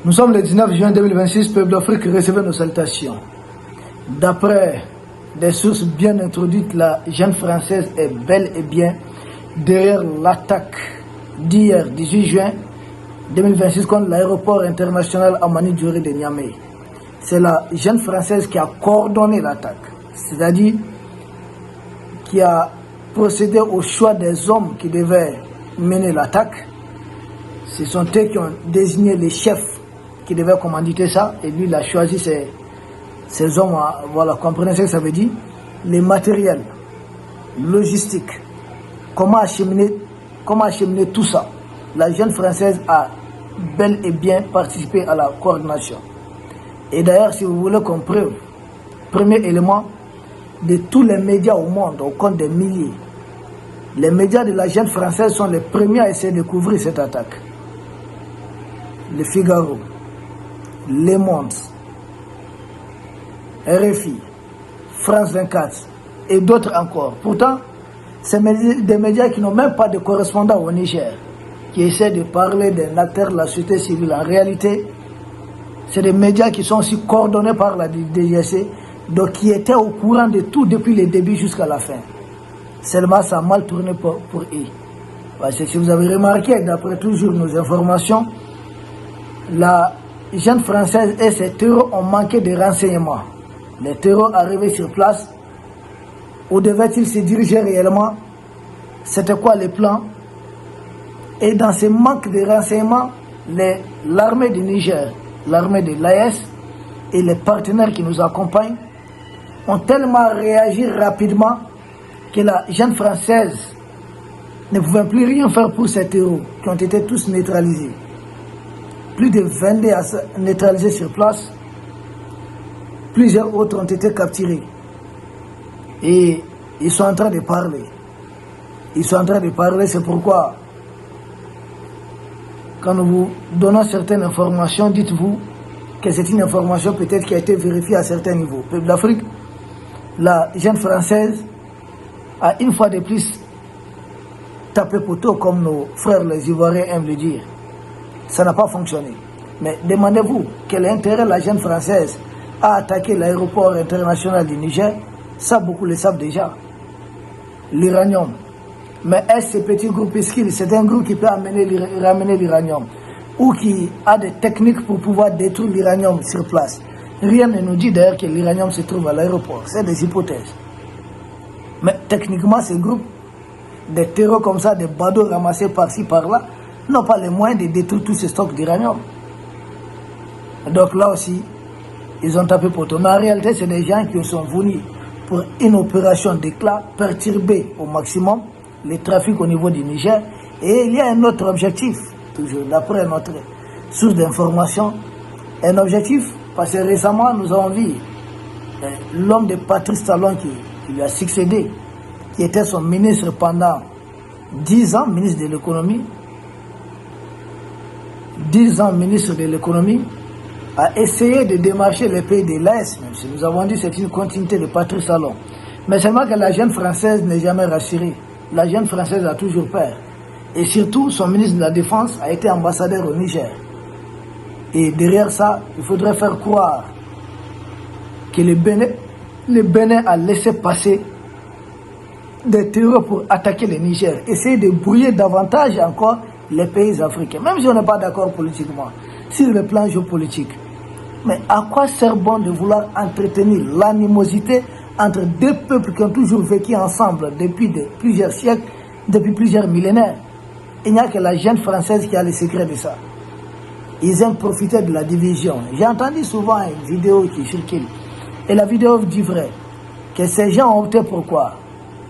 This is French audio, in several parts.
Nous sommes le 19 juin 2026, peuple d'Afrique, recevez nos salutations. D'après des sources bien introduites, la jeune française est bel et bien derrière l'attaque d'hier, 18 juin 2026, contre l'aéroport international Amani Diori de Niamey. C'est la jeune française qui a coordonné l'attaque, c'est-à-dire qui a procédé au choix des hommes qui devaient mener l'attaque. Ce sont eux qui ont désigné les chefs qui devaient commanditer ça, et lui il a choisi ces hommes. Voilà, comprenez ce que ça veut dire, les matériels, logistique, comment acheminer tout ça. La jeune française a bel et bien participé à la coordination. Et d'ailleurs, si vous voulez qu'on preuve, premier élément, de tous les médias au monde, au compte des milliers, les médias de la jeune française sont les premiers à essayer de couvrir cette attaque. Le Figaro, Le Monde, RFI, France 24 et d'autres encore. Pourtant, c'est des médias qui n'ont même pas de correspondant au Niger, qui essaient de parler d'un acteur de la société civile. En réalité, c'est des médias qui sont aussi coordonnés par la DGC, donc qui étaient au courant de tout depuis le début jusqu'à la fin. Seulement, ça a mal tourné pour eux. Parce que si vous avez remarqué, d'après toujours nos informations, la jeune française et ses terreaux ont manqué de renseignements. Les terreaux arrivés sur place, où devaient-ils se diriger réellement? C'était quoi le plan? Et dans ce manque de renseignements, l'armée du Niger, l'armée de l'AES et les partenaires qui nous accompagnent ont tellement réagi rapidement que la jeune française ne pouvait plus rien faire pour ces terreaux qui ont été tous neutralisés. Plus de 22 neutralisés sur place, plusieurs autres ont été capturés. Et ils sont en train de parler. Ils sont en train de parler, c'est pourquoi, quand nous vous donnons certaines informations, dites-vous que c'est une information peut-être qui a été vérifiée à certains niveaux. Peuple d'Afrique, la jeune française a une fois de plus tapé poteau, comme nos frères les Ivoiriens aiment le dire. Ça n'a pas fonctionné. Mais demandez-vous quel intérêt la jeune française a attaqué l'aéroport international du Niger. Ça, beaucoup le savent déjà. L'uranium. Mais est-ce ce petit groupuscule, c'est un groupe qui peut ramener l'uranium ou qui a des techniques pour pouvoir détruire l'uranium sur place? Rien ne nous dit d'ailleurs que l'uranium se trouve à l'aéroport. C'est des hypothèses. Mais techniquement, ces groupes, des terreaux comme ça, des badauds ramassés par-ci, par-là, n'ont pas les moyens de détruire tous ces stocks d'uranium. Donc là aussi, ils ont tapé poteau. Mais en réalité, c'est des gens qui sont venus pour une opération d'éclat, perturber au maximum le trafic au niveau du Niger. Et il y a un autre objectif, toujours d'après notre source d'information, un objectif, parce que récemment nous avons vu l'homme de Patrice Talon qui lui a succédé, qui était son ministre pendant 10 ans, ministre de l'économie, 10 ans ministre de l'économie, a essayé de démarcher les pays de l'Est, même si nous avons dit que c'est une continuité de Patrice Talon. Mais seulement que la jeune française n'est jamais rassurée. La jeune française a toujours peur. Et surtout, son ministre de la Défense a été ambassadeur au Niger. Et derrière ça, il faudrait faire croire que le Bénin a laissé passer des terreurs pour attaquer le Niger. Essayer de brouiller davantage encore les pays africains. Même si on n'est pas d'accord politiquement, sur le plan géopolitique. Mais à quoi sert bon de vouloir entretenir l'animosité entre deux peuples qui ont toujours vécu ensemble depuis plusieurs siècles, depuis plusieurs millénaires? Il n'y a que la jeune française qui a le secret de ça. Ils aiment profiter de la division. J'ai entendu souvent une vidéo qui circule. Et la vidéo dit vrai. Que ces gens ont opté pour quoi?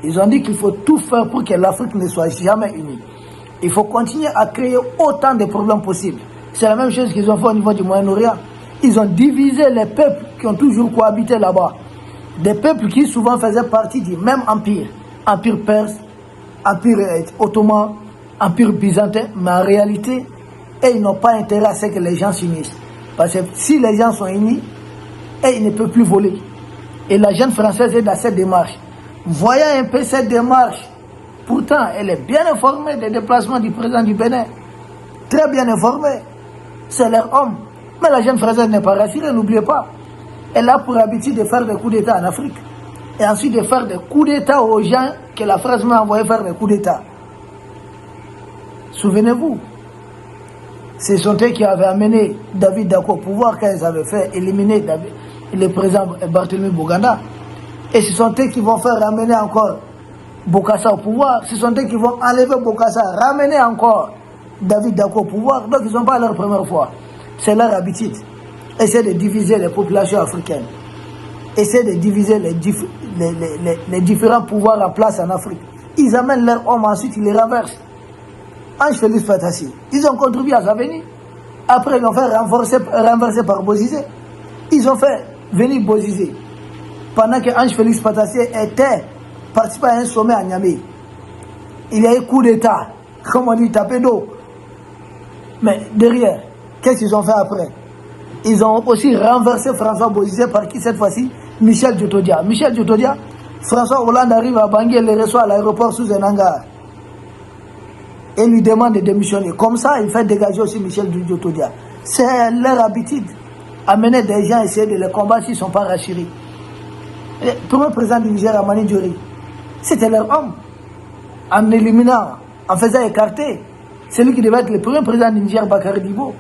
Ils ont dit qu'il faut tout faire pour que l'Afrique ne soit jamais unie. Il faut continuer à créer autant de problèmes possibles. C'est la même chose qu'ils ont fait au niveau du Moyen-Orient. Ils ont divisé les peuples qui ont toujours cohabité là-bas. Des peuples qui souvent faisaient partie du même empire. Empire perse, empire ottoman, empire byzantin. Mais en réalité, ils n'ont pas intérêt à ce que les gens s'unissent. Parce que si les gens sont unis, ils ne peuvent plus voler. Et la jeune française est dans cette démarche. Voyant un peu cette démarche, pourtant elle est bien informée des déplacements du président du Bénin. Très bien informée. C'est leur homme. Mais la jeune française n'est pas rassurée, n'oubliez pas. Elle a pour habitude de faire des coups d'État en Afrique. Et ensuite de faire des coups d'État aux gens que la France m'a envoyé faire des coups d'État. Souvenez-vous, ce sont eux qui avaient amené David Dako au pouvoir quand ils avaient fait éliminer le président Barthélemy Boganda. Et ce sont eux qui vont faire ramener encore Bokassa au pouvoir. Ce sont eux qui vont enlever Bokassa, ramener encore David Dako au pouvoir. Donc ils ne sont pas leur première fois. C'est leur habitude. Essayer de diviser les populations africaines. Essayer de diviser les différents pouvoirs en place en Afrique. Ils amènent leurs hommes, ensuite ils les renversent. Ange Félix Fatassi, ils ont contribué à sa venue. Après, ils l'ont fait renverser par Bozizé. Ils ont fait venir Bozizé. Pendant que Ange Félix Fatassi était participé à un sommet à Niamey. Il y a eu coup d'État, comme on dit, tapé d'eau. Mais derrière, qu'est-ce qu'ils ont fait après? Ils ont aussi renversé François Bozizé par qui cette fois-ci? Michel Djotodia. Michel Djotodia, François Hollande arrive à Bangui et le reçoit à l'aéroport sous un hangar. Et lui demande de démissionner. Comme ça, il fait dégager aussi Michel Djotodia. C'est leur habitude. Amener des gens, essayer de les combattre s'ils ne sont pas rassurés. Le premier président du Niger, Amani Diori, c'était leur homme. En éliminant, en faisant écarter, celui qui devait être le premier président du Niger, Bakary Dibo.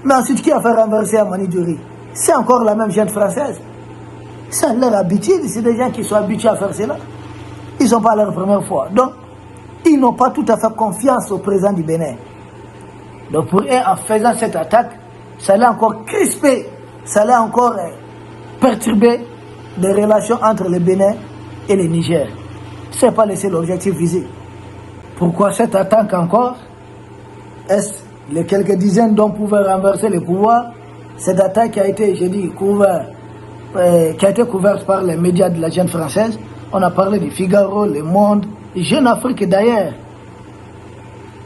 Mais ensuite, qui a fait renverser Amani Diori? C'est encore la même jeune française. C'est leur habitude. C'est des gens qui sont habitués à faire cela. Ils ne sont pas leur première fois. Donc, ils n'ont pas tout à fait confiance au président du Bénin. Donc pour eux, en faisant cette attaque, ça allait encore crisper, ça allait encore perturber les relations entre le Bénin et le Niger. Ce n'est pas laisser l'objectif visé. Pourquoi cette attaque encore? Est-ce les quelques dizaines d'hommes pouvaient renverser le pouvoir? Cette attaque qui a été, je dis, qui a été couverte par les médias de la jeune française. On a parlé du Figaro, Le Monde. Jeune Afrique d'ailleurs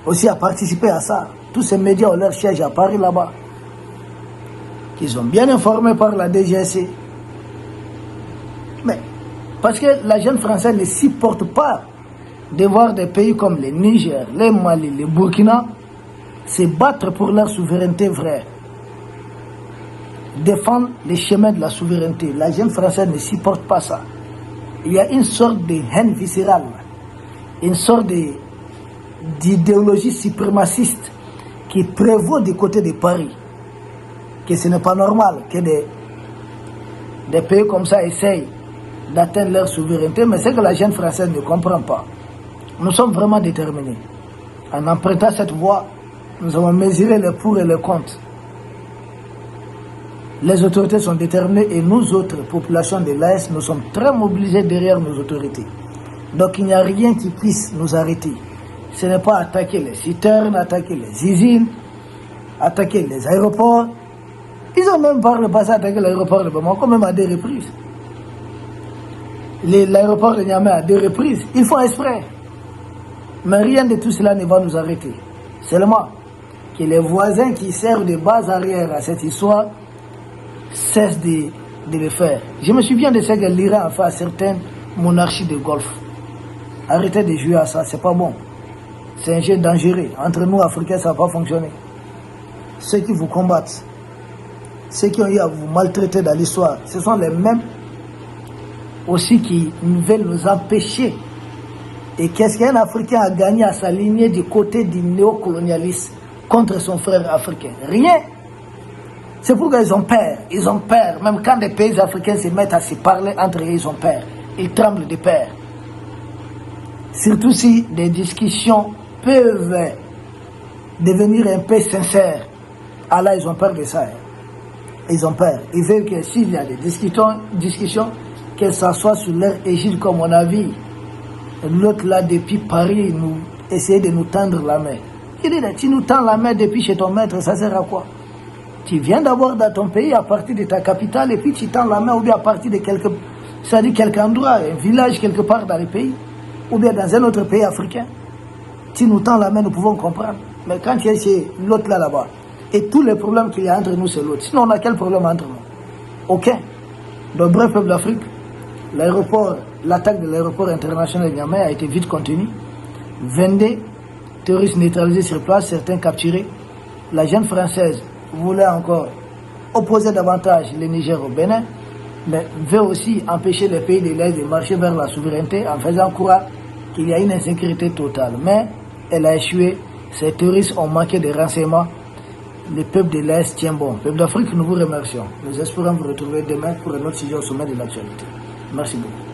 aussi a participé à ça. Tous ces médias ont leur siège à Paris là-bas. Ils sont bien informés par la DGSC. Mais parce que la jeune française ne supporte pas de voir des pays comme le Niger, le Mali, le Burkina se battre pour leur souveraineté vraie. Défendre les chemins de la souveraineté. La jeune française ne supporte pas ça. Il y a une sorte de haine viscérale. Une sorte d'idéologie suprémaciste qui prévaut du côté de Paris. Que ce n'est pas normal que des pays comme ça essayent d'atteindre leur souveraineté, mais c'est que la jeune française ne comprend pas. Nous sommes vraiment déterminés. En empruntant cette voie, nous avons mesuré les pour et les contre. Les autorités sont déterminées et nous autres, population de l'AS, nous sommes très mobilisés derrière nos autorités. Donc il n'y a rien qui puisse nous arrêter. Ce n'est pas attaquer les citernes, attaquer les usines, attaquer les aéroports. Ils ont même par le passé attaqué l'aéroport de Bamako, même à 2 reprises. L'aéroport de Niamey à 2 reprises. Ils font exprès. Mais rien de tout cela ne va nous arrêter. Seulement que les voisins qui servent de base arrière à cette histoire cessent de le faire. Je me souviens de ce que l'Iran a fait à certaines monarchies de Golfe. Arrêtez de jouer à ça, c'est pas bon. C'est un jeu dangereux. Entre nous, Africains, ça ne va pas fonctionner. Ceux qui vous combattent, ceux qui ont eu à vous maltraiter dans l'histoire, ce sont les mêmes aussi qui veulent nous empêcher. Et qu'est-ce qu'un Africain a gagné à s'aligner du côté du néocolonialisme contre son frère africain? Rien. C'est pourquoi ils ont peur. Ils ont peur. Même quand des pays africains se mettent à se parler entre eux, ils ont peur. Ils tremblent de peur. Surtout si des discussions peuvent devenir un peu sincères. Alors ils ont peur de ça. Ils ont peur. Ils veulent que s'il y a des discussions, que ça soit sur leur égide comme on a vu. L'autre là, depuis Paris, nous essayer de nous tendre la main. Il dit, tu nous tends la main depuis chez ton maître, ça sert à quoi? Tu viens d'abord dans ton pays à partir de ta capitale et puis tu tends la main ou bien à partir de quelque endroit, un village quelque part dans le pays ou bien dans un autre pays africain. Tu nous tends la main, nous pouvons comprendre. Mais quand tu es chez l'autre là-bas, et tous les problèmes qu'il y a entre nous, c'est l'autre. Sinon, on a quel problème entre nous? Aucun. Donc, bref, peuple d'Afrique, l'attaque de l'aéroport international de Niamey a été vite contenue. 22 terroristes neutralisés sur place, certains capturés. La jeune française voulait encore opposer davantage le Niger au Bénin, mais veut aussi empêcher les pays de l'Est de marcher vers la souveraineté en faisant croire qu'il y a une insécurité totale. Mais elle a échoué, ces terroristes ont manqué de renseignements, le peuple de l'Est tient bon. Peuple d'Afrique, nous vous remercions. Nous espérons vous retrouver demain pour un autre sujet au sommet de l'actualité. Merci beaucoup.